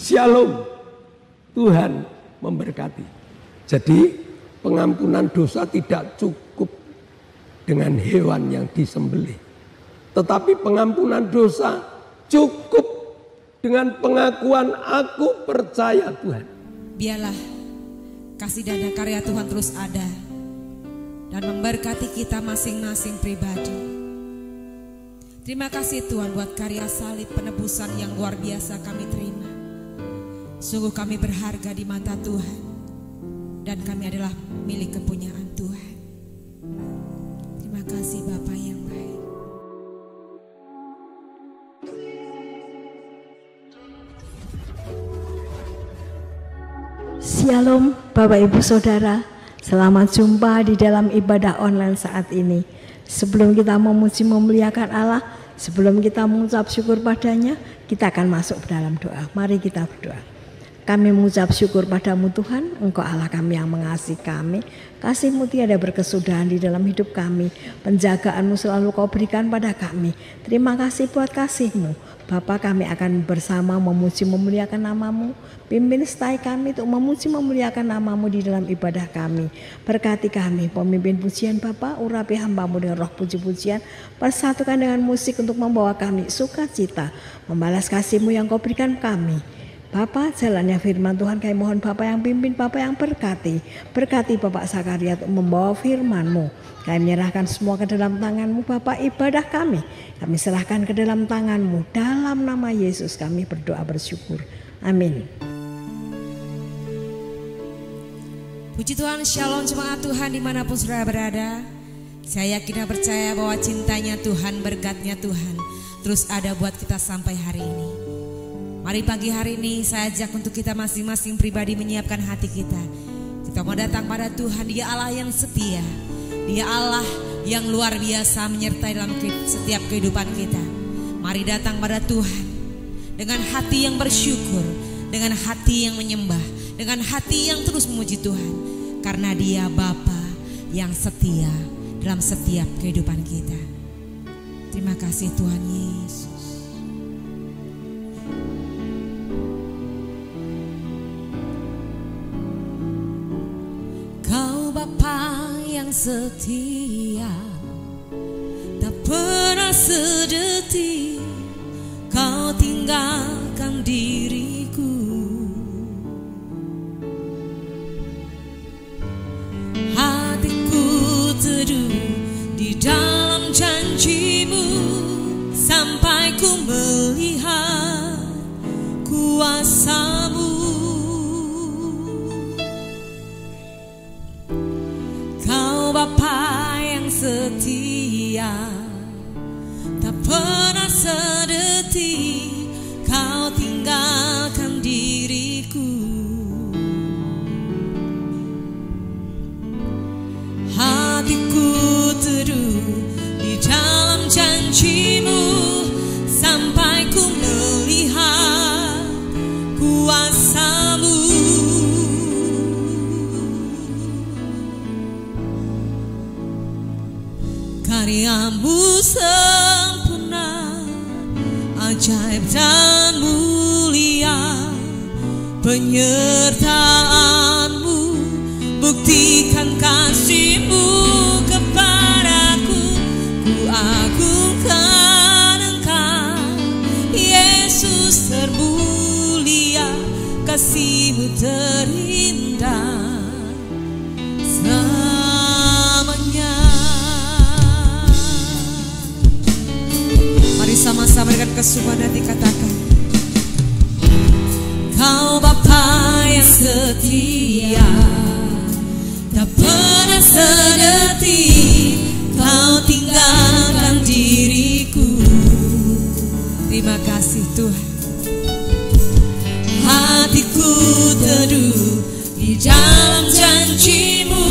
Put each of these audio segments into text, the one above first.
Shalom. Tuhan memberkati. Jadi pengampunan dosa tidak cukup dengan hewan yang disembelih. Tetapi pengampunan dosa cukup dengan pengakuan aku percaya Tuhan. Biarlah kasih dan karya Tuhan terus ada dan memberkati kita masing-masing pribadi. Terima kasih Tuhan buat karya salib penebusan yang luar biasa kami terima. Sungguh kami berharga di mata Tuhan dan kami adalah milik kepunyaan Tuhan. Terima kasih Bapa yang baik. Shalom Bapak Ibu Saudara, selamat jumpa di dalam ibadah online saat ini. Sebelum kita memuji memuliakan Allah, sebelum kita mengucap syukur padanya, kita akan masuk ke dalam doa. Mari kita berdoa. Kami mengucap syukur padamu Tuhan, Engkau Allah kami yang mengasihi kami. Kasih-Mu tiada berkesudahan di dalam hidup kami. Penjagaan-Mu selalu Kau berikan pada kami. Terima kasih buat kasih-Mu. Bapa, kami akan bersama memuji memuliakan nama-Mu. Pimpin setai kami untuk memuji memuliakan nama-Mu di dalam ibadah kami. Berkati kami, pemimpin pujian Bapa, urapi hamba-Mu dengan roh puji-pujian. Persatukan dengan musik untuk membawa kami sukacita. Membalas kasih-Mu yang Kau berikan kami. Bapa, jalannya firman Tuhan kami mohon Bapa yang pimpin, Bapa yang berkati. Berkati Bapak Sakaria untuk membawa firman-Mu. Kami menyerahkan semua ke dalam tangan-Mu Bapa, ibadah kami serahkan ke dalam tangan-Mu. Dalam nama Yesus kami berdoa bersyukur. Amin. Puji Tuhan, shalom jemaat Tuhan dimanapun saudara berada. Saya yakin dan percaya bahwa cintanya Tuhan, berkatnya Tuhan terus ada buat kita sampai hari ini. Mari pagi hari ini saya ajak untuk kita masing-masing pribadi menyiapkan hati kita. Kita mau datang pada Tuhan, Dia Allah yang setia. Dia Allah yang luar biasa menyertai dalam setiap kehidupan kita. Mari datang pada Tuhan dengan hati yang bersyukur, dengan hati yang menyembah, dengan hati yang terus memuji Tuhan. Karena Dia Bapa yang setia dalam setiap kehidupan kita. Terima kasih Tuhan Yesus. Kau Bapa yang setia, tak pernah sedetik Kau tinggalkan diriku. Hatiku teduh di dalam janji-Mu sampai ku melihat kuasa-Mu. Kau Bapa yang setia, tak pernah sedetik Kau tinggalkan diriku. Hatiku teduh di dalam janji-Mu sampai ku melihat kuasa-Mu. Karya-Mu sempurna, ajaib dan mulia. Penyertaan-Mu buktikan kasih-Mu kepadaku. Ku agungkan Engkau, Yesus termulia. Kasih-Mu terindah selamanya. Mari sama-sama dengan kesungguhan hati katakan, Kau Bapa yang setia, tak pernah sedetik Kau tinggalkan diriku. Terima kasih Tuhan. Hatiku teduh di dalam janji-Mu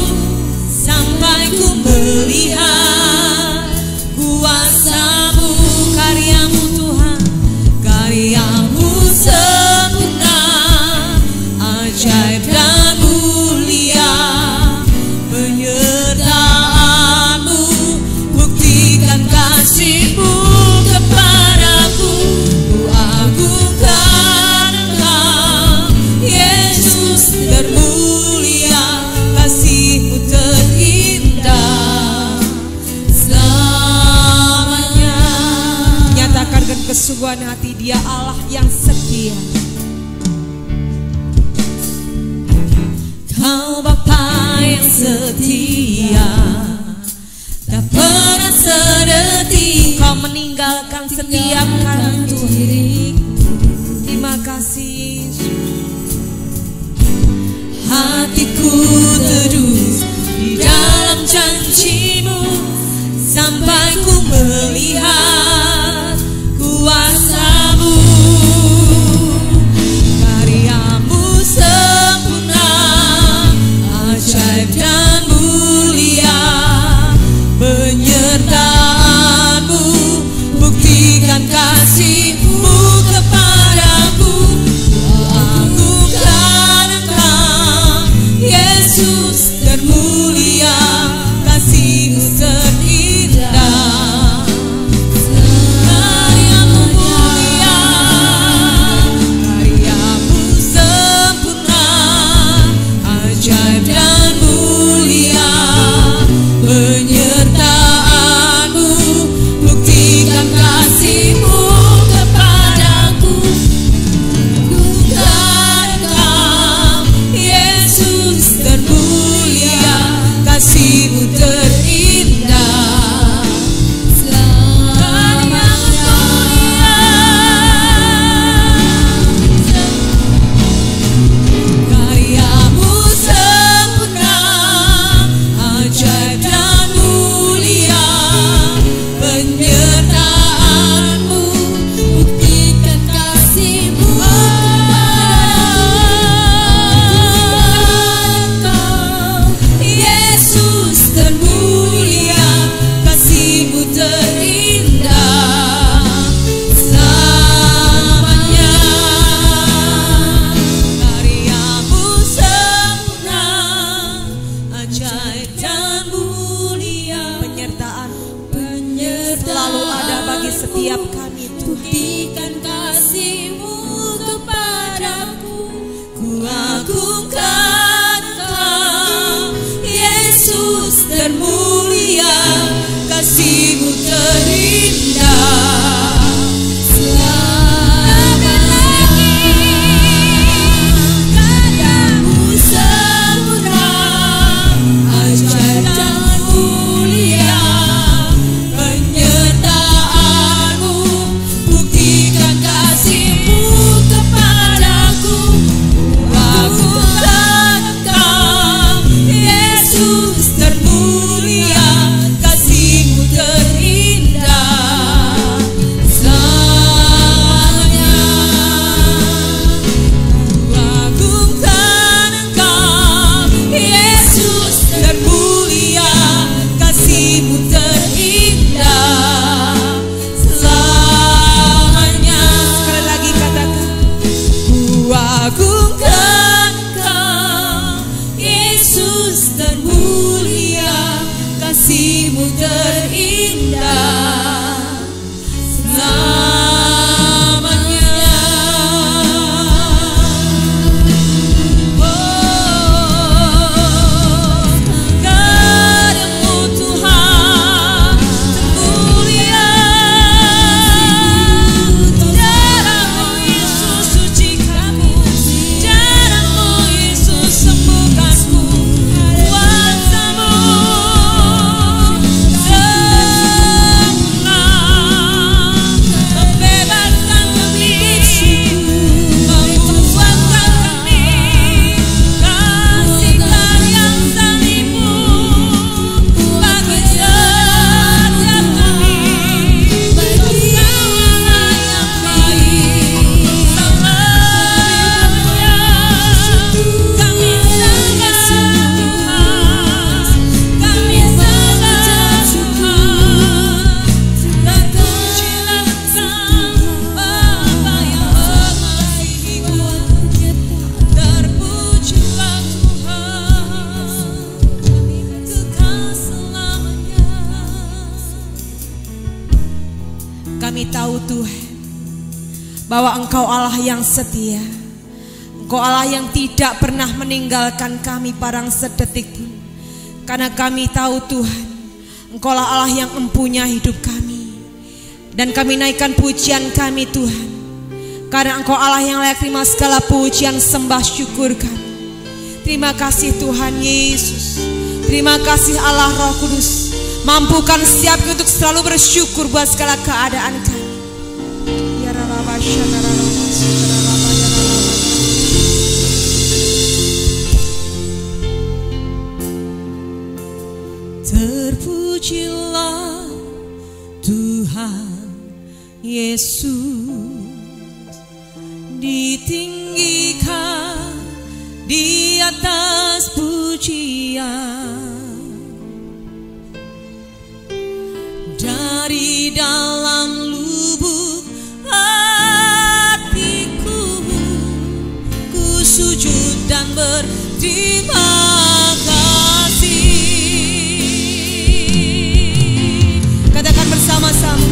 sampai ku melihat kuasa-Mu. Karya-Mu Tuhan, karya-Mu sempurna, ajaib dan mulia. Penyertaan-Mu buktikan kasih-Mu kepadaku. Ku agungkan Engkau, keteguhan hati. Dia Allah yang setia. Kau Bapa yang setia, tak pernah sedetik Kau meninggalkan setiap kami. Terima kasih hatiku terus di dalam janji-Mu, sampai ku melihat kuasa-Mu. Karya-Mu sempurna, ajaib dan mulia. Penyertaan-Mu buktikan kasih-Mu kepadaku. Agungkan Engkau, Yesus termulia, kasih-Mu terindah. Karya-Mu mulia, karya-Mu sempurna, ajaib dan mulia. Penyertaan-Mu buktikan kasih-Mu kepadaku. Bukan Engkau, Yesus termulia, kasih-Mu terindah. Karya-Mu mulia, karya-Mu sempurna, ajaib dan mulia. Penyertaan-Mu buktikan kasih-Mu kepadaku. Yesus termulia, kasih-Mu terindah selamanya. Karya-Mu sempurna, ajaib dan mulia. Penyertaan selalu ada bagi setiap kami. Buktikan kasih-Mu kepadaku. Ku agungkan Engkau, Yesus termulia, kasih-Mu terindah. Karya-Mu sempurna, ajaib dan mulia. Penyertaan-Mu buktikan kasih-Mu kepadaku. Agungkan Engkau, Yesus termulia, kasih-Mu terindah selamanya. Agungkan Engkau, Yesus termulia, kasih-Mu terindah selamanya. Sekali lagi katakan, ku agungkan Engkau, Yesus termulia, kasih-Mu terindah selamanya. Oh, karya-Mu Tuhan termulia. Darah-Mu Yesus sucikanku, darah-Mu Yesus sembuhkanku. Kuasa-Mu sempurna, membebaskan kami, membuatkan kami. Kasih yang salib-Mu bagi setiap kami. Engkau-lah yang baik selamanya. Kami sangat Tuhan, kami sangat Tuhan. Terpujilah Engkau, Bapa yang mengasihiku. Terpujilah Tuhan, kekal selamanya. Kami tahu Tuhan bahwa Engkau Allah yang setia. Engkau Allah yang tidak pernah meninggalkan kami parang sedetik pun. Karena kami tahu Tuhan, Engkaulah Allah yang empunya hidup kami. Dan kami naikkan pujian kami Tuhan, karena Engkau Allah yang layak terima segala pujian sembah syukur kami. Terima kasih Tuhan Yesus. Terima kasih Allah Roh Kudus. Mampukan setiap kami untuk selalu bersyukur buat segala keadaan kami. Ya Rabba terpujilah Tuhan Yesus, ditinggikan di atas pujian. Dari dalam lubuk hatiku, ku sujud dan berterima kasih. Katakan bersama-sama,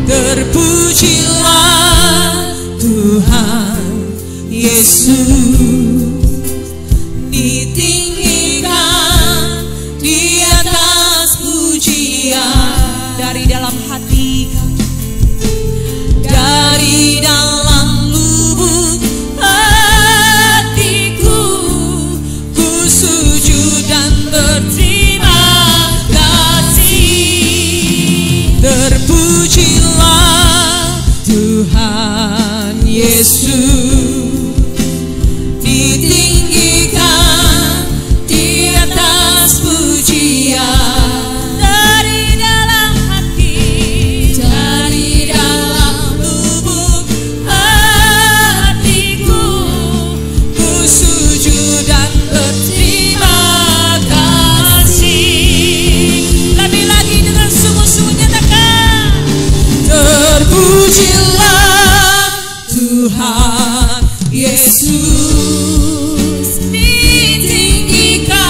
terpujilah Tuhan Yesus, ditinggikan di atas pujian. Dari dalam hati kami, dari dalam lubuk hatiku, ku sujud dan berterima kasih. Terpujilah Tuhan Yesus, ditinggikan di atas pujian. Terpujilah Tuhan Yesus, ditinggikan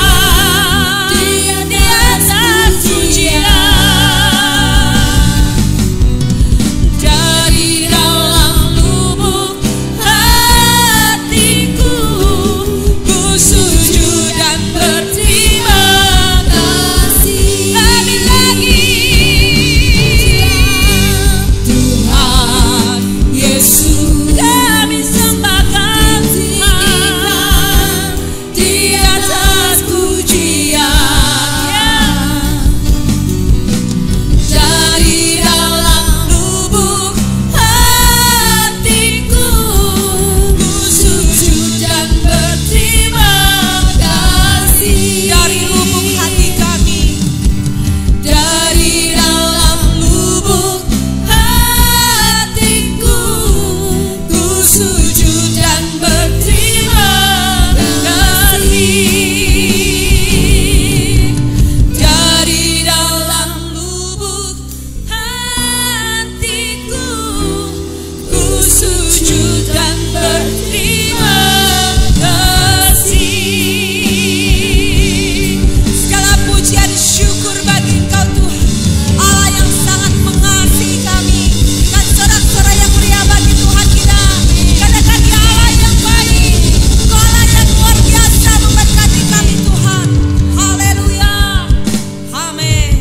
di atas pujian. Dari dalam lubuk hatiku, ku sujud dan berterima kasih. Lagi Yesus, kami sembahkan Tuhan di atas pujian. Dari dalam lubuk hatiku, ku sujud dan berterima kasih. Dari lubuk hati kami, dari dalam lubuk hatiku, sujud dan berterima kasih. Dari dalam lubuk hatiku, ku sujud dan berterima kasih. Segala pujian syukur bagi Engkau Tuhan, Allah yang sangat mengasihi kami. Dan sorak-sorai yang mulia bagi Tuhan kita. Katakan dia Allah yang baik, Engkau Allah yang luar biasa memberkati kami Tuhan. Haleluya, amin.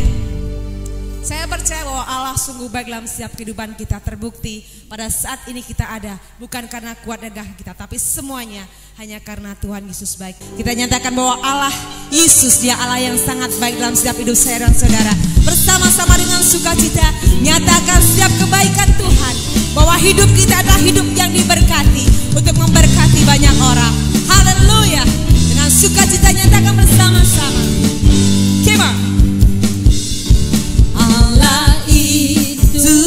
Saya percaya bahwa Allah sungguh baik dalam setiap kehidupan kita. Terbukti pada saat ini kita ada, bukan karena kuat gagah kita, tapi semuanya hanya karena Tuhan Yesus baik. Kita nyatakan bahwa Allah Yesus, dia Allah yang sangat baik dalam setiap hidup saya dan saudara. Bersama-sama dengan sukacita nyatakan setiap kebaikan Tuhan, bahwa hidup kita adalah hidup yang diberkati untuk memberkati banyak orang. Haleluya. Dengan sukacita nyatakan bersama-sama. Kema. Allah itu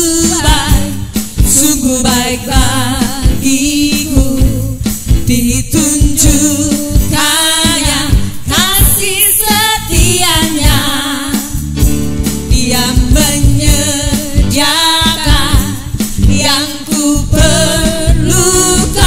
baik, sungguh baik bagiku, ditunjukkannya kasih setianya. Dia menyediakan yang ku perlukan,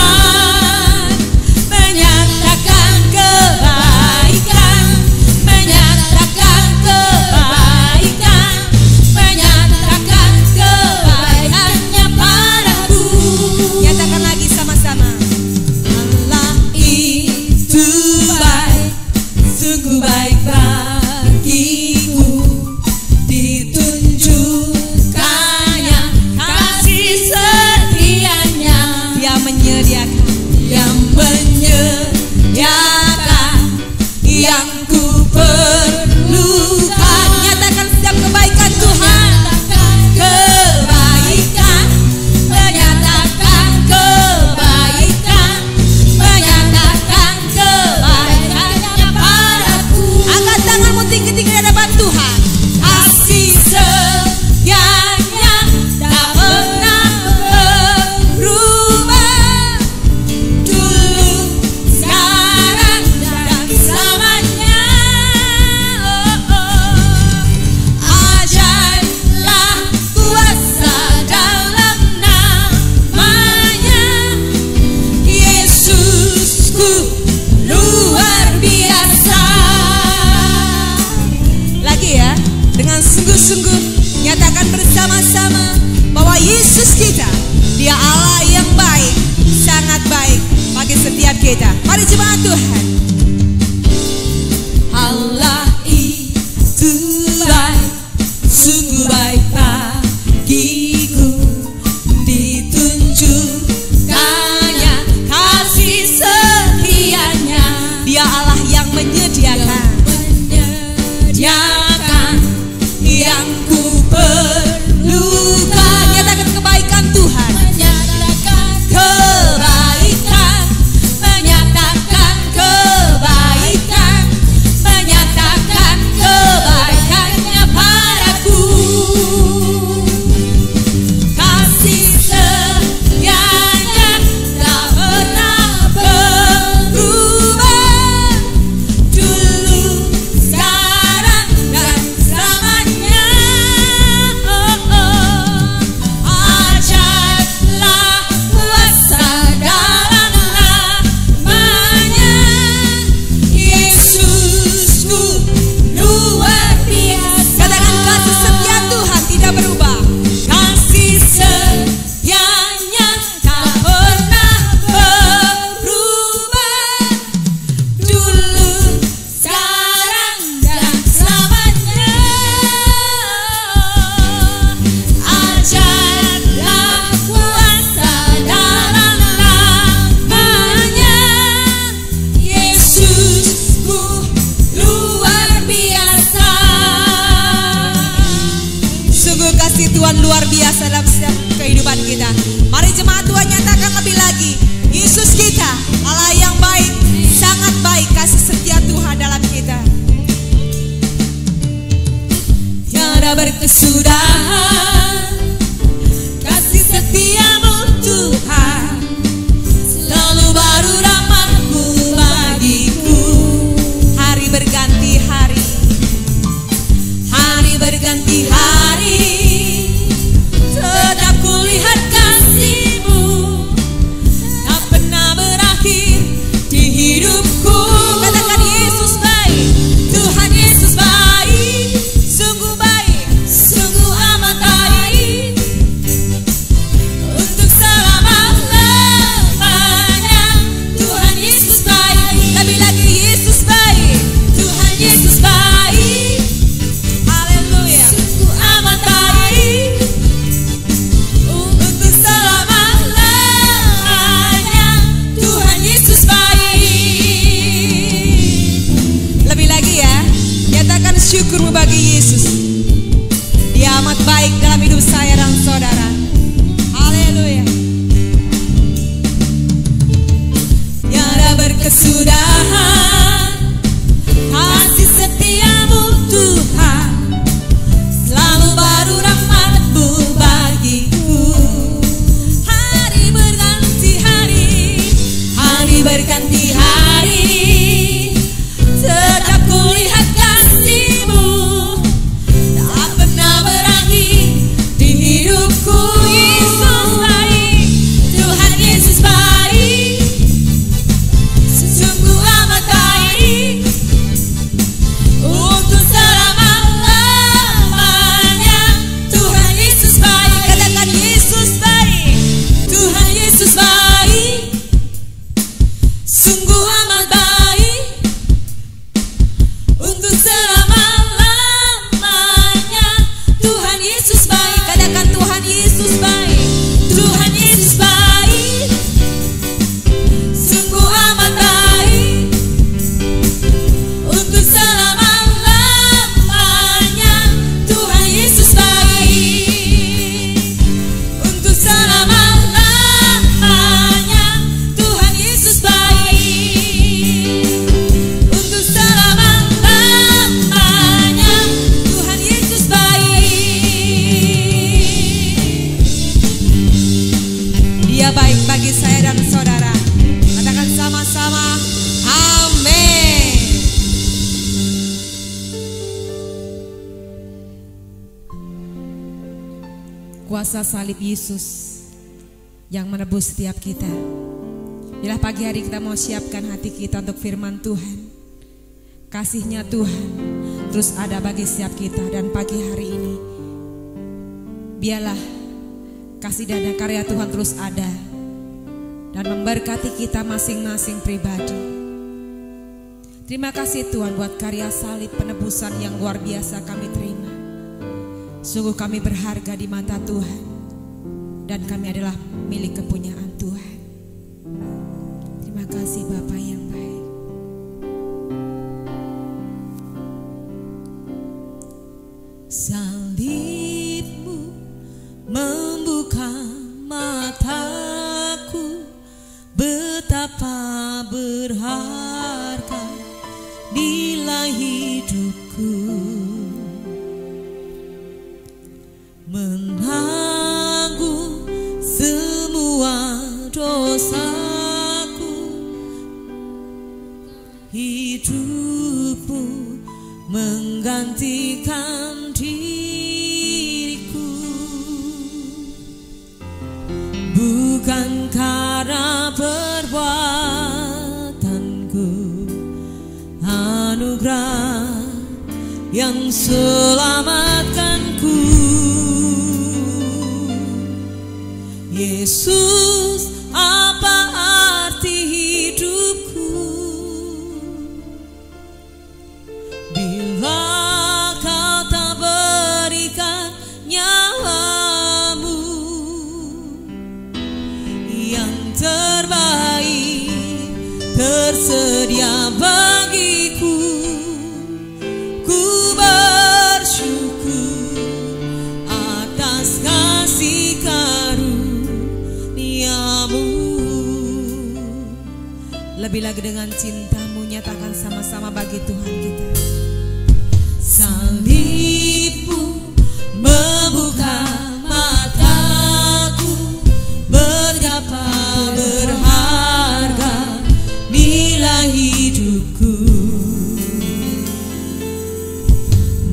jemaat Tuhan. Allah itu baik, sungguh baik bagiku, ditunjukkannya kasih setianya. Dia Allah yang menyediakan yang ku perlukan. Nyatakan kebaikan Tuhan, menyatakan kebaikan, menyatakan kebaikan, menyatakan kebaikannya padaku. Kasih setianya tak pernah berubah, dulu, sekarang, dan selamanya. Ajaiblah kuasa dalam namanya, Yesusku luar biasa. Katakan kasih setia Tuhan tidak berubah. Kasih setianya tak pernah berubah, dulu, sekarang, dan selamanya. Ajaiblah kuasa dalam namanya, Yesusku luar biasa. Sungguh kasih Tuhan luar biasa dalam setiap kehidupan kita. Mari jemaat Tuhan nyatakan lebih lagi, Yesus kita Allah yang baik, sangat baik, kasih setia Tuhan dalam kita tiada berkesudahan. Kasih setiamu Tuhan selalu baru, rahmat-Mu bagiku. Hari berganti hari, hari berganti hari, tetap kulihat kasih-Mu tak pernah berakhir di hidupku. Katakan Yesus baik, Tuhan Yesus baik, sungguh baik, sungguh amat baik, untuk selama-lamanya. Tuhan Yesus baik, lebih lagi Yesus baik, Tuhan Yesus baik, haleluya, sungguh amat baik, untuk selama-lamanya. Tuhan Yesus baik. Lebih lagi ya, nyatakan syukurmu bagi Yesus. Dia amat baik dalam hidup saya dan saudara. Haleluya. Tiada berkesudahan kasih setiamu Tuhan, selalu baru rahmat-Mu bagiku. Hari berganti hari, hari berganti hari, tetap kulihat kasih-Mu tak pernah berakhir di hidupku. Yesus baik, Tuhan Yesus baik, sungguh amat baik, untuk selama-lamanya. Tuhan Yesus baik, katakan Yesus baik, Tuhan Yesus baik, sungguh amat baik, untuk selama-lamanya. Tuhan Yesus baik, katakan Tuhan Yesus baik, Tuhan Yesus baik, sungguh amat baik, untuk selama-lamanya. Tuhan Yesus baik, untuk selama-lamanya. Tuhan Yesus baik, untuk selama-lamanya. Tuhan Yesus baik. Dia baik bagi saya dan saudara. Katakan sama-sama, amin. Kuasa salib Yesus yang menebus setiap kita. Bila pagi hari kita mau siapkan hati kita untuk firman Tuhan, kasih-Nya Tuhan terus ada bagi setiap kita. Dan pagi hari ini biarlah kasih dan karya Tuhan terus ada dan memberkati kita masing-masing pribadi. Terima kasih Tuhan buat karya salib penebusan yang luar biasa kami terima. Sungguh kami berharga di mata Tuhan, dan kami adalah milik kepunyaan Tuhan. Terima kasih Bapa yang baik. Salibmu membuka mataku, betapa berharga nilai hidupku, menanggung semua dosaku. Hidupmu menggantikan diriku, bukan karena perbuatanku, anugerah yang selamatkanku. Yesus, apa arti hidupku bila kau tak berikan nyawamu yang terbaik tersedia bagiku. Ku bersyukur atas kasih karuniamu. Lebih lagi dengan cintamu nyatakan sama-sama bagi Tuhan kita. Salibmu membuka mataku, betapa berharga nilai hidupku,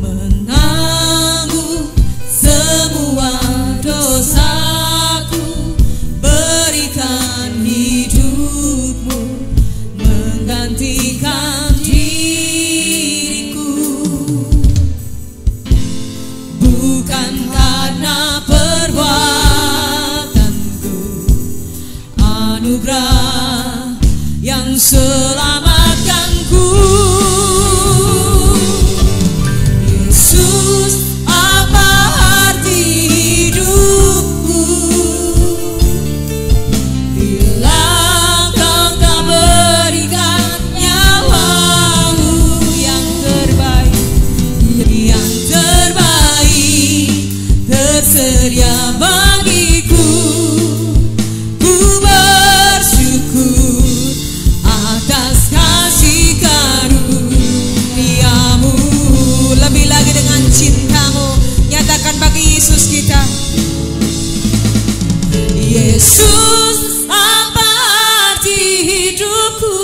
menanggung semua dosaku, berikan hidupmu menggantikan diriku, bukan karena perbuatanku, anugerah yang selamatkanku. Yesus, apa arti hidupku bila kau tak berikan nyawamu yang terbaik tersedia bagiku. Ku bersyukur atas kasih karuniamu. Lebih lagi dengan cintamu nyatakan bagi Yesus kita. Yesus, apa arti hidupku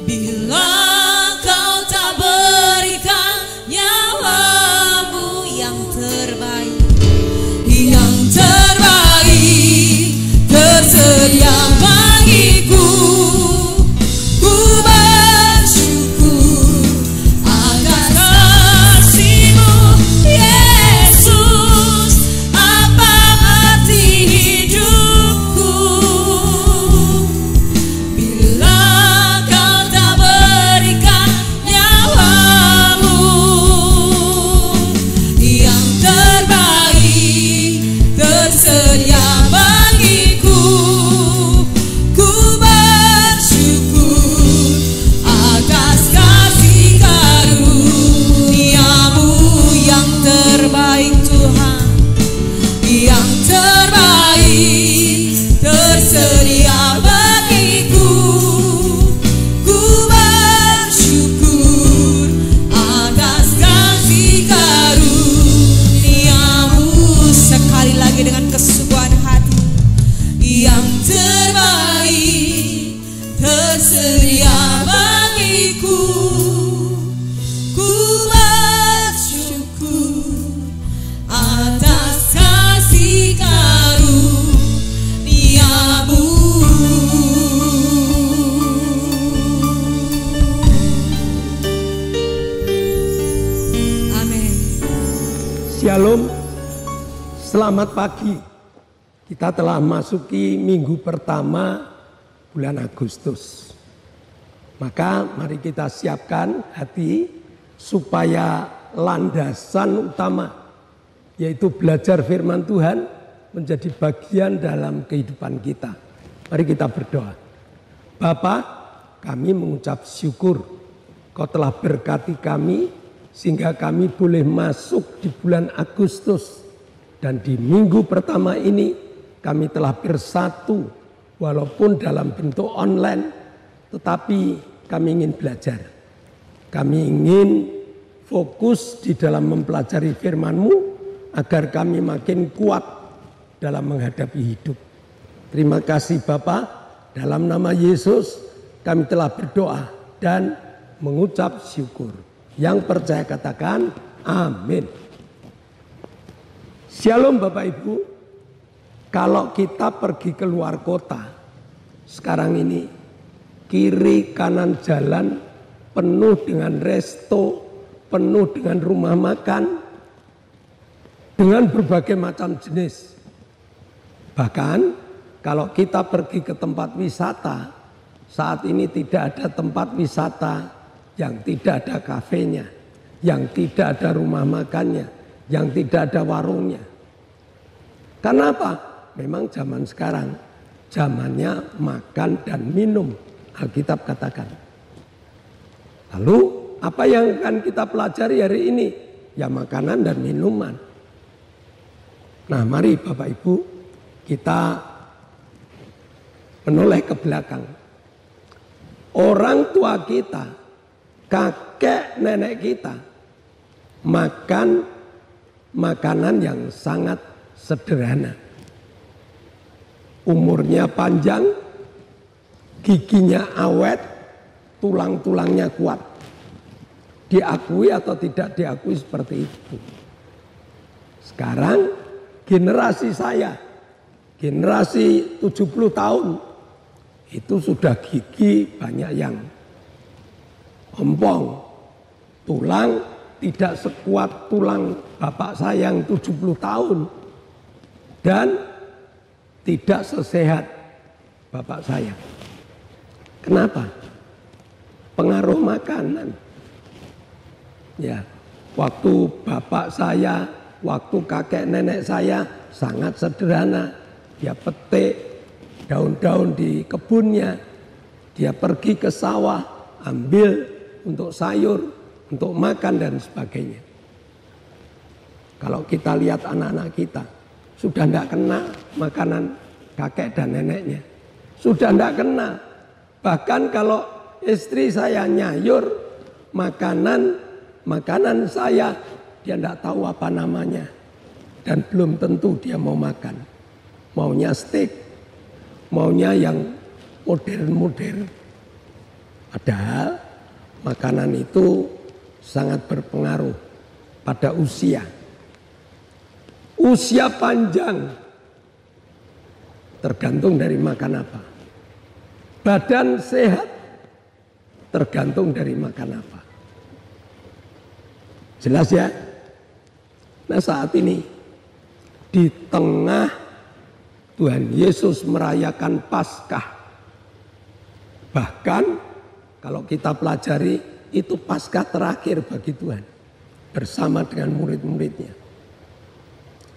bila kau tak berikan nyawamu yang terbaik tersedia bagiku. Ku bersyukur atas kasih-Mu. Yesus, apa arti hidupku bila kau tak berikan nyawamu yang terbaik tersedia bagiku. Ku bersyukur atas kasih karuniamu yang terbaik Tuhan, yang terbaik tersedia bagiku. Ku bersyukur atas kasih karuniamu. Sekali lagi dengan kesungguhan hati, yang terbaik tersedia bagiku. Ku bersyukur atas kasih karuniamu. Amin. Shalom, selamat pagi. Kita telah masuki minggu pertama bulan Agustus. Maka mari kita siapkan hati supaya landasan utama yaitu belajar firman Tuhan menjadi bagian dalam kehidupan kita. Mari kita berdoa. Bapa, kami mengucap syukur Kau telah berkati kami sehingga kami boleh masuk di bulan Agustus. Dan di minggu pertama ini kami telah bersatu walaupun dalam bentuk online, tetapi kami ingin belajar. Kami ingin fokus di dalam mempelajari firman-Mu agar kami makin kuat dalam menghadapi hidup. Terima kasih Bapa, dalam nama Yesus kami telah berdoa dan mengucap syukur. Yang percaya katakan amin. Shalom Bapak Ibu. Kalau kita pergi keluar kota sekarang ini, kiri kanan jalan penuh dengan resto, penuh dengan rumah makan, dengan berbagai macam jenis. Bahkan kalau kita pergi ke tempat wisata, saat ini tidak ada tempat wisata yang tidak ada kafenya, yang tidak ada rumah makannya, yang tidak ada warungnya. Kenapa? Memang zaman sekarang zamannya makan dan minum, Alkitab katakan. Lalu apa yang akan kita pelajari hari ini? Ya makanan dan minuman. Nah mari Bapak Ibu kita menoleh ke belakang. Orang tua kita, kakek nenek kita makan makanan yang sangat sederhana. Umurnya panjang, giginya awet, tulang-tulangnya kuat. Diakui atau tidak diakui seperti itu. Sekarang generasi saya, generasi 70 tahun, itu sudah gigi banyak yang ompong. Tulang tidak sekuat tulang bapak saya yang 70 tahun. Dan tidak sesehat bapak saya. Kenapa? Pengaruh makanan. Ya, waktu bapak saya, waktu kakek nenek saya sangat sederhana. Dia petik daun-daun di kebunnya. Dia pergi ke sawah, ambil untuk sayur, untuk makan dan sebagainya. Kalau kita lihat anak-anak kita, sudah tidak kenal makanan kakek dan neneknya. Sudah tidak kenal. Bahkan kalau istri saya nyayur makanan saya, dia tidak tahu apa namanya. Dan belum tentu dia mau makan. Maunya steak, maunya yang modern-modern. Padahal makanan itu sangat berpengaruh pada usia. Usia panjang tergantung dari makan apa. Badan sehat tergantung dari makan apa. Jelas ya? Nah saat ini di tengah Tuhan Yesus merayakan Paskah. Bahkan kalau kita pelajari itu Paskah terakhir bagi Tuhan bersama dengan murid-muridnya.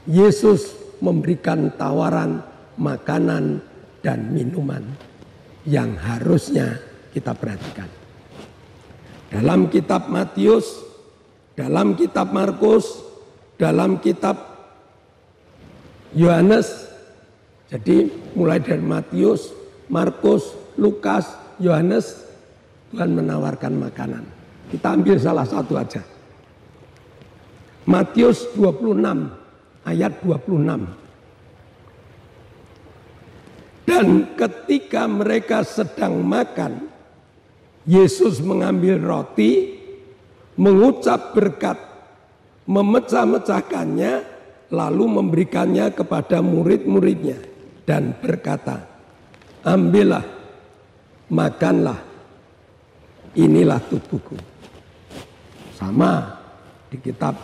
Yesus memberikan tawaran makanan dan minuman yang harusnya kita perhatikan. Dalam kitab Matius, dalam kitab Markus, dalam kitab Yohanes. Jadi mulai dari Matius, Markus, Lukas, Yohanes, Tuhan menawarkan makanan. Kita ambil salah satu aja. Matius 26 ayat 26. Dan ketika mereka sedang makan, Yesus mengambil roti, mengucap berkat, memecah-mecahkannya, lalu memberikannya kepada murid-muridnya dan berkata, ambillah, makanlah, inilah tubuhku. Sama di kitab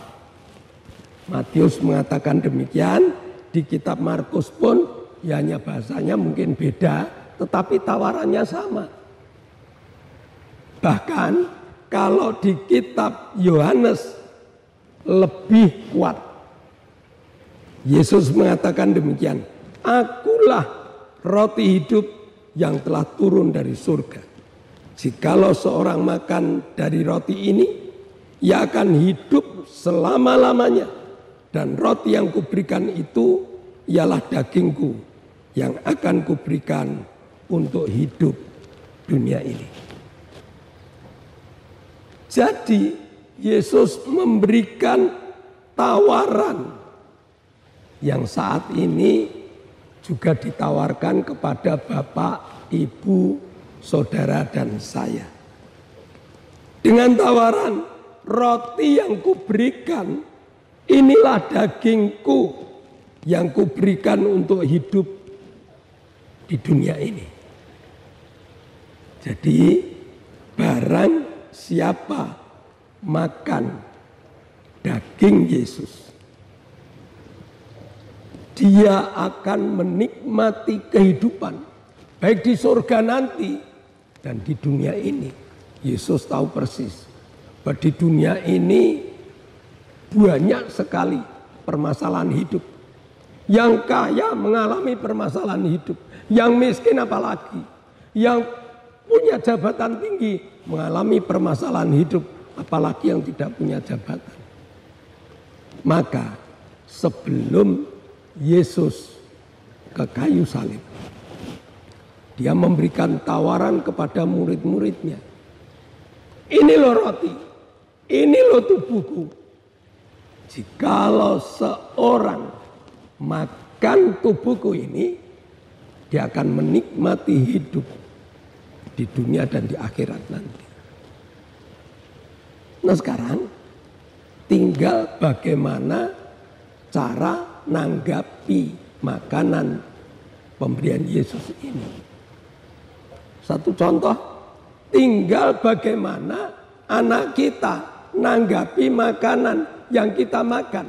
Matius mengatakan demikian, di kitab Markus pun ya hanya bahasanya mungkin beda, tetapi tawarannya sama. Bahkan kalau di kitab Yohanes lebih kuat. Yesus mengatakan demikian, "Akulah roti hidup yang telah turun dari surga. Jikalau seorang makan dari roti ini, ia akan hidup selama-lamanya. Dan roti yang kuberikan itu ialah dagingku yang akan kuberikan untuk hidup dunia ini." Jadi Yesus memberikan tawaran yang saat ini juga ditawarkan kepada Bapak, Ibu, Saudara dan saya. Dengan tawaran, roti yang kuberikan inilah dagingku yang kuberikan untuk hidup di dunia ini. Jadi barang siapa makan daging Yesus, dia akan menikmati kehidupan baik di surga nanti dan di dunia ini. Yesus tahu persis bahwa di dunia ini banyak sekali permasalahan hidup. Yang kaya mengalami permasalahan hidup, yang miskin apalagi, yang punya jabatan tinggi mengalami permasalahan hidup, apalagi yang tidak punya jabatan. Maka sebelum Yesus ke kayu salib, dia memberikan tawaran kepada murid-muridnya. Ini loh roti, ini loh tubuhku. Jikalau seorang makan tubuhku ini, dia akan menikmati hidup di dunia dan di akhirat nanti. Nah sekarang tinggal bagaimana cara nanggapi makanan pemberian Yesus ini. Satu contoh, tinggal bagaimana anak kita nanggapi makanan yang kita makan.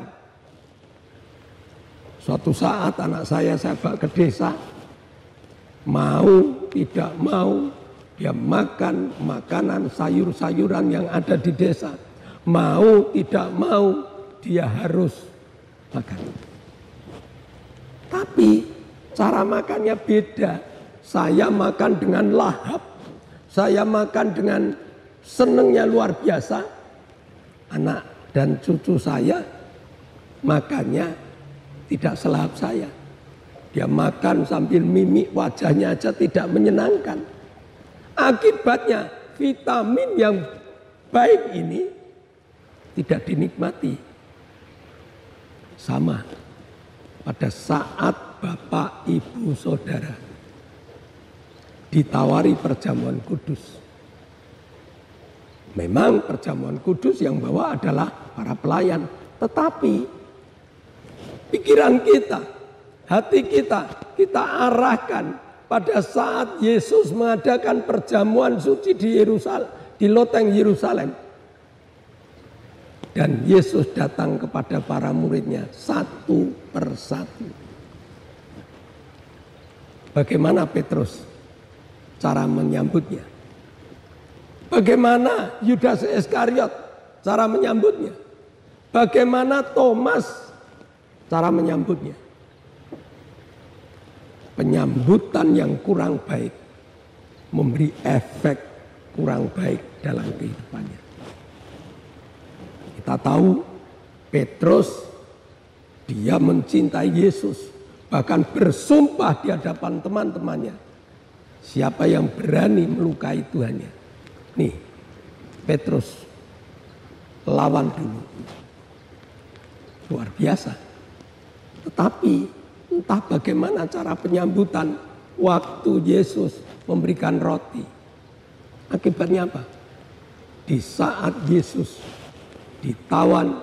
Suatu saat anak saya bawa ke desa, mau tidak mau dia makan makanan sayur-sayuran yang ada di desa. Mau tidak mau dia harus makan. Tapi cara makannya beda. Saya makan dengan lahap. Saya makan dengan senengnya luar biasa. Anak dan cucu saya makannya tidak selahap saya. Dia makan sambil mimik, wajahnya aja tidak menyenangkan. Akibatnya vitamin yang baik ini tidak dinikmati. Sama pada saat Bapak, Ibu, Saudara ditawari perjamuan kudus. Memang perjamuan kudus yang bawa adalah para pelayan. Tetapi pikiran kita, hati kita arahkan pada saat Yesus mengadakan perjamuan suci di Yerusalem, di loteng Yerusalem. Dan Yesus datang kepada para muridnya satu persatu. Bagaimana Petrus cara menyambutnya? Bagaimana Yudas Iskariot cara menyambutnya? Bagaimana Thomas cara menyambutnya? Penyambutan yang kurang baik memberi efek kurang baik dalam kehidupannya. Kita tahu Petrus dia mencintai Yesus, bahkan bersumpah di hadapan teman-temannya, siapa yang berani melukai Tuhannya. Nih, Petrus lawan dulu. Luar biasa. Tetapi entah bagaimana cara penyambutan waktu Yesus memberikan roti. Akibatnya apa? Di saat Yesus ditawan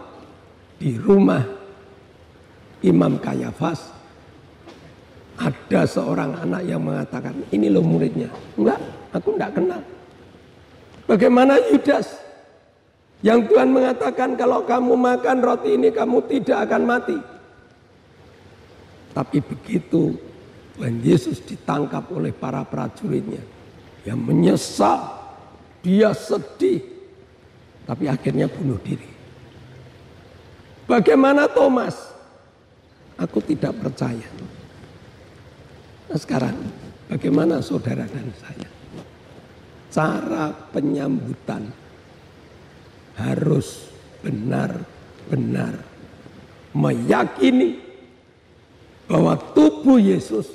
di rumah Imam Kayafas, ada seorang anak yang mengatakan, ini loh muridnya. Enggak, aku enggak kenal. Bagaimana Yudas yang Tuhan mengatakan kalau kamu makan roti ini kamu tidak akan mati. Tapi begitu Tuhan Yesus ditangkap oleh para prajuritnya yang menyesal dia sedih, tapi akhirnya bunuh diri. Bagaimana Thomas? Aku tidak percaya. Nah sekarang, bagaimana saudara dan saya? Cara penyambutan harus benar-benar meyakini bahwa tubuh Yesus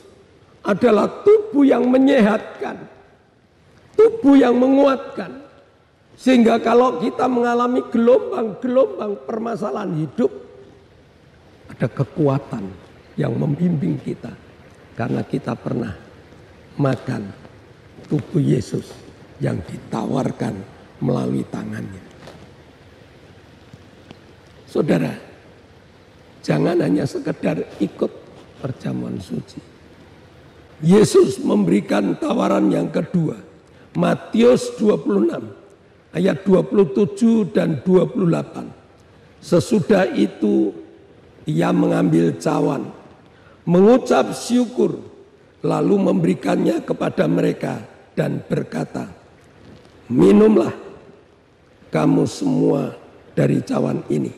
adalah tubuh yang menyehatkan, tubuh yang menguatkan. Sehingga kalau kita mengalami gelombang-gelombang permasalahan hidup, ada kekuatan yang membimbing kita. Karena kita pernah makan tubuh Yesus yang ditawarkan melalui tangannya. Saudara, jangan hanya sekedar ikut perjamuan suci. Yesus memberikan tawaran yang kedua. Matius 26 ayat 27 dan 28. Sesudah itu ia mengambil cawan, mengucap syukur, lalu memberikannya kepada mereka dan berkata, minumlah kamu semua dari cawan ini,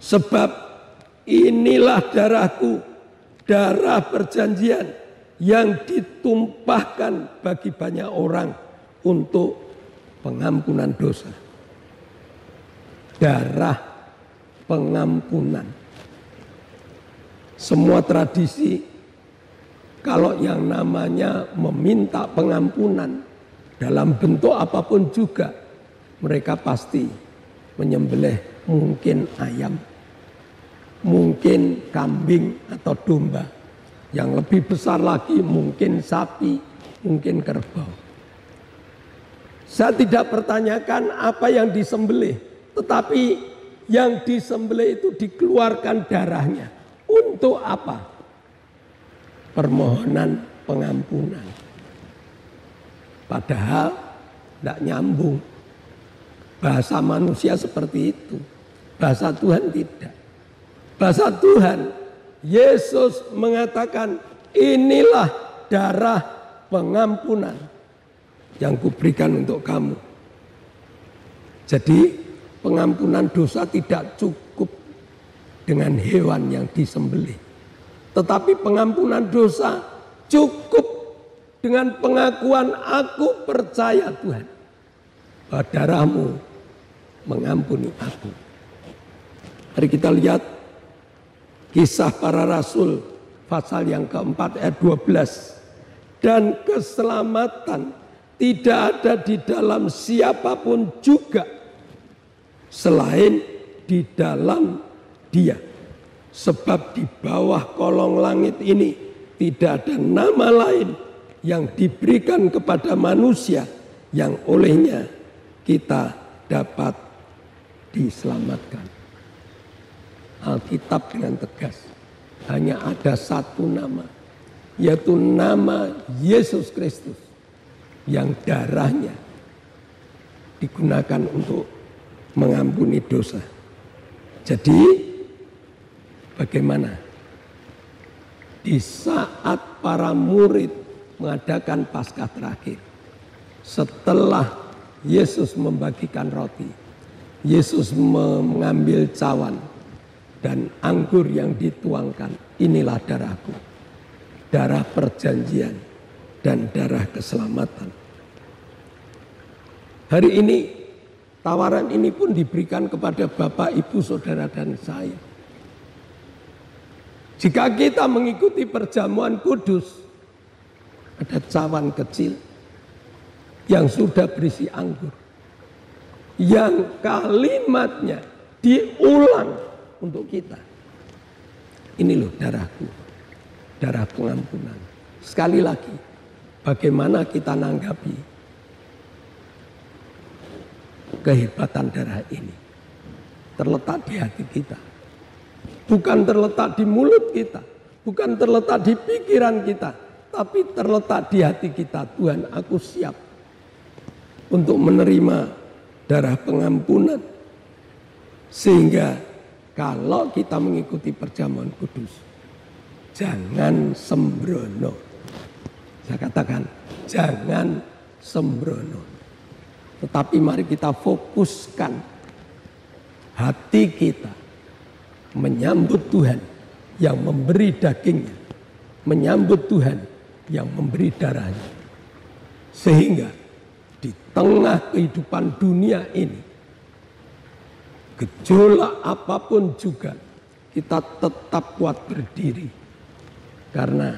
sebab inilah darahku, darah perjanjian yang ditumpahkan bagi banyak orang untuk pengampunan dosa. Darah pengampunan. Semua tradisi, kalau yang namanya meminta pengampunan dalam bentuk apapun juga, mereka pasti menyembelih mungkin ayam, mungkin kambing atau domba. Yang lebih besar lagi mungkin sapi, mungkin kerbau. Saya tidak pertanyakan apa yang disembelih, tetapi yang disembelih itu dikeluarkan darahnya. Untuk apa? Permohonan pengampunan. Padahal tidak nyambung. Bahasa manusia seperti itu. Bahasa Tuhan tidak. Bahasa Tuhan, Yesus mengatakan, inilah darah pengampunan yang kuberikan untuk kamu. Jadi pengampunan dosa tidak cukup dengan hewan yang disembelih. Tetapi pengampunan dosa cukup dengan pengakuan aku percaya Tuhan, bahwa darahmu mengampuni aku. Mari kita lihat Kisah Para Rasul pasal yang keempat ayat 12. Dan keselamatan tidak ada di dalam siapapun juga selain di dalam Dia. Sebab di bawah kolong langit ini tidak ada nama lain yang diberikan kepada manusia yang olehnya kita dapat diselamatkan. Alkitab dengan tegas, hanya ada satu nama, yaitu nama Yesus Kristus, yang darahnya digunakan untuk mengampuni dosa. Jadi bagaimana? Di saat para murid mengadakan Paskah terakhir, setelah Yesus membagikan roti, Yesus mengambil cawan dan anggur yang dituangkan, inilah darahku, darah perjanjian dan darah keselamatan. Hari ini tawaran ini pun diberikan kepada Bapak, Ibu, Saudara dan saya. Jika kita mengikuti perjamuan kudus, ada cawan kecil yang sudah berisi anggur, yang kalimatnya diulang untuk kita. Ini loh darahku, darah pengampunan. Sekali lagi, bagaimana kita nanggapi kehebatan darah ini? Terletak di hati kita. Bukan terletak di mulut kita, bukan terletak di pikiran kita, tapi terletak di hati kita. Tuhan, aku siap untuk menerima darah pengampunan. Sehingga kalau kita mengikuti perjamuan kudus, jangan sembrono. Saya katakan, jangan sembrono. Tetapi mari kita fokuskan hati kita menyambut Tuhan yang memberi dagingnya, menyambut Tuhan yang memberi darahnya. Sehingga di tengah kehidupan dunia ini, gejolak apapun juga, kita tetap kuat berdiri. Karena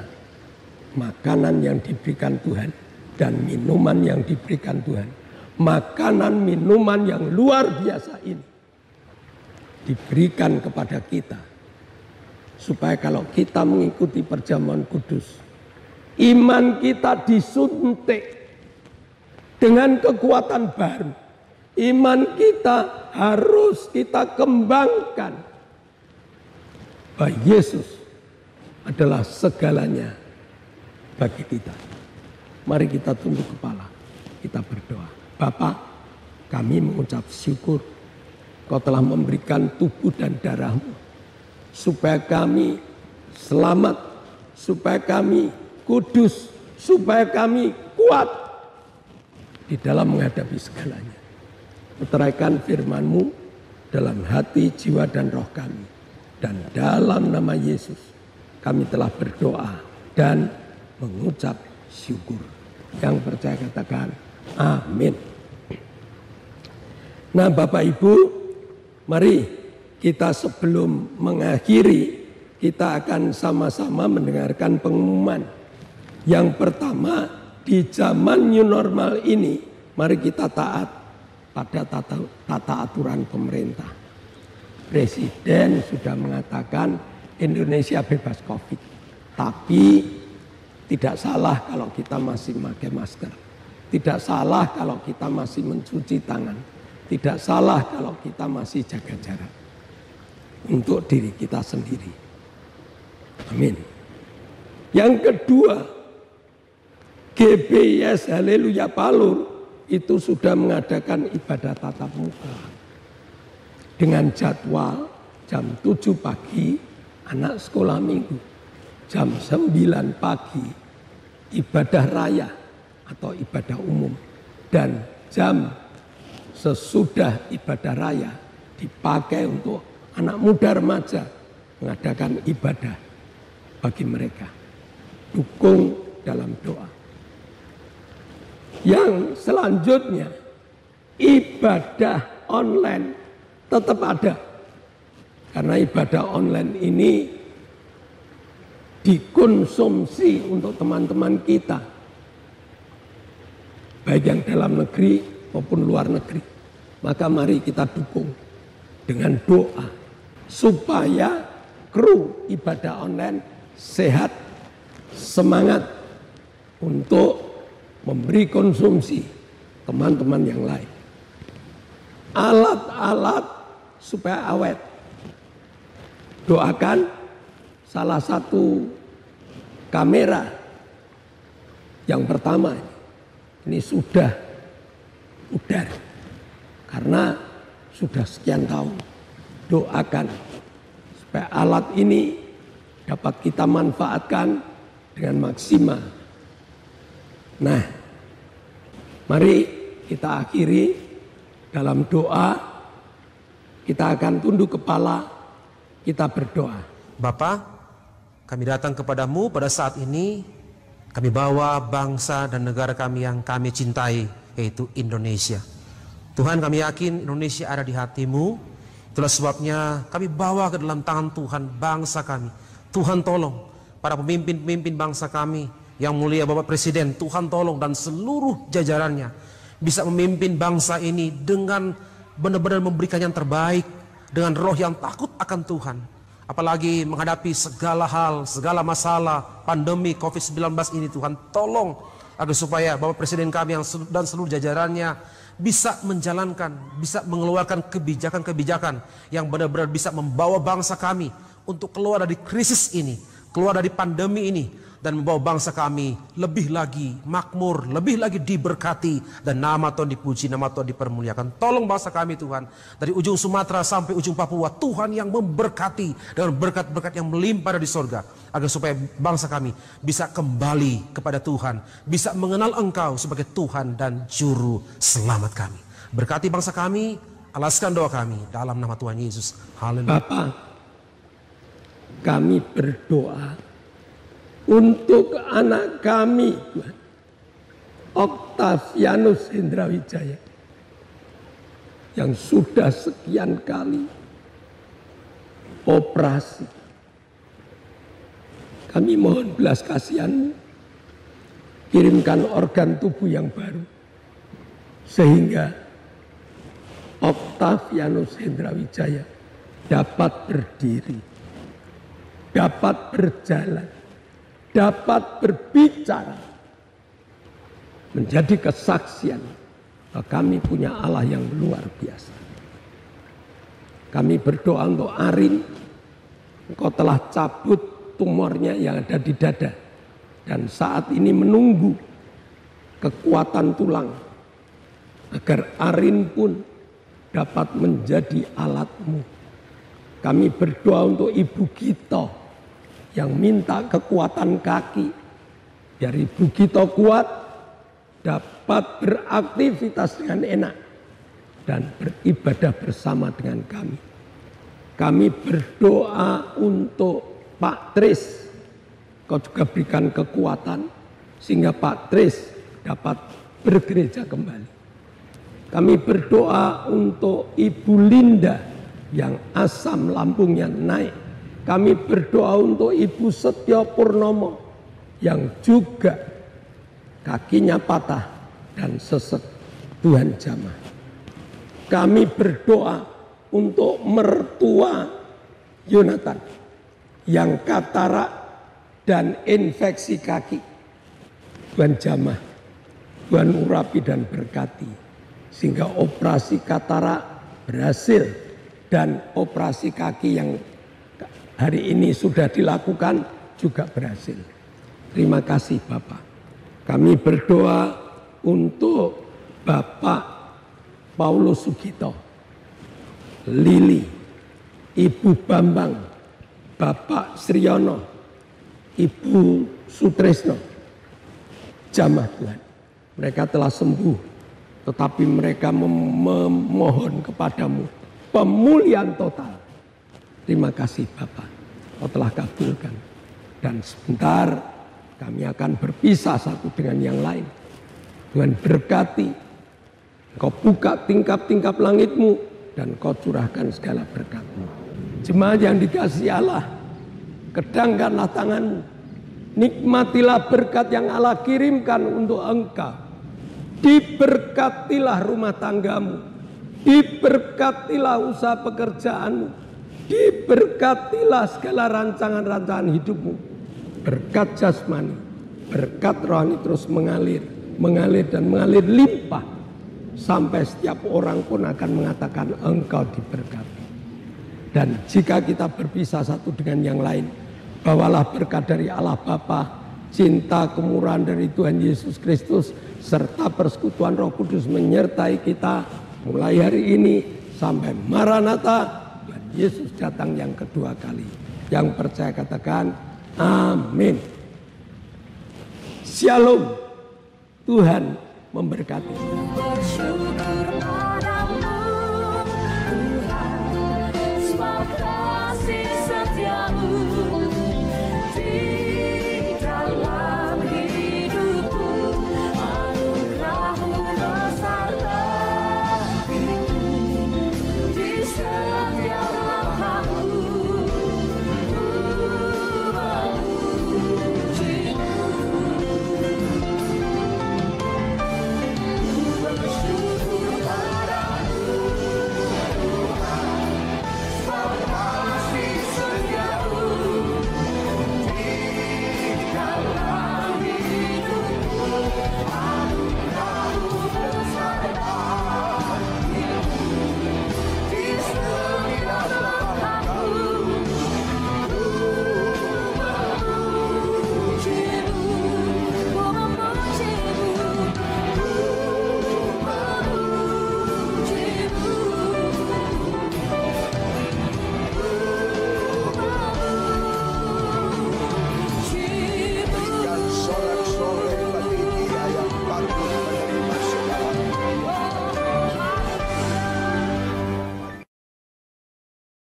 makanan yang diberikan Tuhan dan minuman yang diberikan Tuhan, makanan minuman yang luar biasa ini diberikan kepada kita. Supaya kalau kita mengikuti perjamuan kudus, iman kita disuntik dengan kekuatan baru. Iman kita harus kita kembangkan. Bahwa Yesus adalah segalanya bagi kita. Mari kita tunduk kepala, kita berdoa. Bapa, kami mengucap syukur Kau telah memberikan tubuh dan darah-Mu supaya kami selamat, supaya kami kudus, supaya kami kuat di dalam menghadapi segalanya. Meteraikan firman-Mu dalam hati, jiwa, dan roh kami. Dan dalam nama Yesus kami telah berdoa dan mengucap syukur. Yang percaya katakan amin. Nah Bapak Ibu, mari kita sebelum mengakhiri, kita akan sama-sama mendengarkan pengumuman. Yang pertama, di zaman new normal ini, mari kita taat pada tata aturan pemerintah. Presiden sudah mengatakan Indonesia bebas COVID. Tapi tidak salah kalau kita masih memakai masker. Tidak salah kalau kita masih mencuci tangan. Tidak salah kalau kita masih jaga jarak untuk diri kita sendiri. Amin. Yang kedua, GBIS Haleluya Palur itu sudah mengadakan ibadah tatap muka dengan jadwal jam 7 pagi anak sekolah minggu, jam 9 pagi ibadah raya atau ibadah umum, dan jam sesudah ibadah raya dipakai untuk anak muda remaja mengadakan ibadah bagi mereka. Dukung dalam doa. Yang selanjutnya, ibadah online tetap ada. Karena ibadah online ini dikonsumsi untuk teman-teman kita, baik yang dalam negeri maupun luar negeri. Maka mari kita dukung dengan doa supaya kru ibadah online sehat, semangat untuk memberi konsumsi teman-teman yang lain. Alat-alat supaya awet. Doakan salah satu kamera yang pertama ini sudah pudar karena sudah sekian tahun. Doakan supaya alat ini dapat kita manfaatkan dengan maksimal. Nah, mari kita akhiri dalam doa. Kita akan tunduk kepala, kita berdoa. Bapa, kami datang kepadamu pada saat ini. Kami bawa bangsa dan negara kami yang kami cintai, yaitu Indonesia. Tuhan, kami yakin Indonesia ada di hatimu. Itulah sebabnya kami bawa ke dalam tangan Tuhan bangsa kami. Tuhan tolong para pemimpin-pemimpin bangsa kami, yang mulia Bapak Presiden, Tuhan tolong, dan seluruh jajarannya bisa memimpin bangsa ini dengan benar-benar memberikan yang terbaik, dengan roh yang takut akan Tuhan. Apalagi menghadapi segala hal, segala masalah, pandemi COVID-19 ini, Tuhan tolong agar supaya Bapak Presiden kami dan seluruh jajarannya bisa menjalankan, bisa mengeluarkan kebijakan-kebijakan yang benar-benar bisa membawa bangsa kami untuk keluar dari krisis ini, keluar dari pandemi ini, dan membawa bangsa kami lebih lagi makmur, lebih lagi diberkati, dan nama Tuhan dipuji, nama Tuhan dipermuliakan. Tolong bangsa kami Tuhan, dari ujung Sumatera sampai ujung Papua, Tuhan yang memberkati dengan berkat-berkat yang melimpah dari sorga, agar supaya bangsa kami bisa kembali kepada Tuhan, bisa mengenal Engkau sebagai Tuhan dan Juru Selamat kami. Berkati bangsa kami, alaskan doa kami dalam nama Tuhan Yesus. Haleluya. Bapa, kami berdoa untuk anak kami, Tuhan, Octavianus Hendra Wijaya, yang sudah sekian kali operasi. Kami mohon belas kasihan-Mu, kirimkan organ tubuh yang baru, sehingga Octavianus Hendra Wijaya dapat berdiri, dapat berjalan, dapat berbicara, menjadi kesaksian bahwa kami punya Allah yang luar biasa. Kami berdoa untuk Arin, Engkau telah cabut tumornya yang ada di dada, dan saat ini menunggu kekuatan tulang, agar Arin pun dapat menjadi alat-Mu. Kami berdoa untuk Ibu Gito yang minta kekuatan kaki, biar Ibu Gito kuat, dapat beraktivitas dengan enak dan beribadah bersama dengan kami. Kami berdoa untuk Pak Tris, Kau juga berikan kekuatan sehingga Pak Tris dapat bergereja kembali. Kami berdoa untuk Ibu Linda yang asam lambungnya naik. Kami berdoa untuk Ibu Setyo Purnomo yang juga kakinya patah dan sesek. Tuhan jamah. Kami berdoa untuk mertua Yonatan yang katarak dan infeksi kaki. Tuhan jamah, Tuhan urapi dan berkati, sehingga operasi katarak berhasil dan operasi kaki yang hari ini sudah dilakukan juga berhasil. Terima kasih Bapak. Kami berdoa untuk Bapak Paulus Sugito, Lili, Ibu Bambang, Bapak Sriono, Ibu Sutresno. Jamah Tuhan, mereka telah sembuh, tetapi mereka memohon kepadamu pemulihan total. Terima kasih Bapak, Kau telah kabulkan. Dan sebentar kami akan berpisah satu dengan yang lain. Tuhan berkati, Kau buka tingkap-tingkap langit-Mu, dan Kau curahkan segala berkat-Mu. Jemaat yang dikasihi Allah, kedangkanlah tangan-Mu, nikmatilah berkat yang Allah kirimkan untuk engkau. Diberkatilah rumah tanggamu, diberkatilah usaha pekerjaanmu, diberkatilah segala rancangan-rancangan hidupmu. Berkat jasmani, berkat rohani terus mengalir, mengalir dan mengalir limpah, sampai setiap orang pun akan mengatakan engkau diberkati. Dan jika kita berpisah satu dengan yang lain, bawalah berkat dari Allah Bapa, cinta kemurahan dari Tuhan Yesus Kristus, serta persekutuan Roh Kudus menyertai kita mulai hari ini sampai Maranatha, Tuhan Yesus datang yang kedua kali. Yang percaya katakan amin. Shalom. Tuhan memberkati.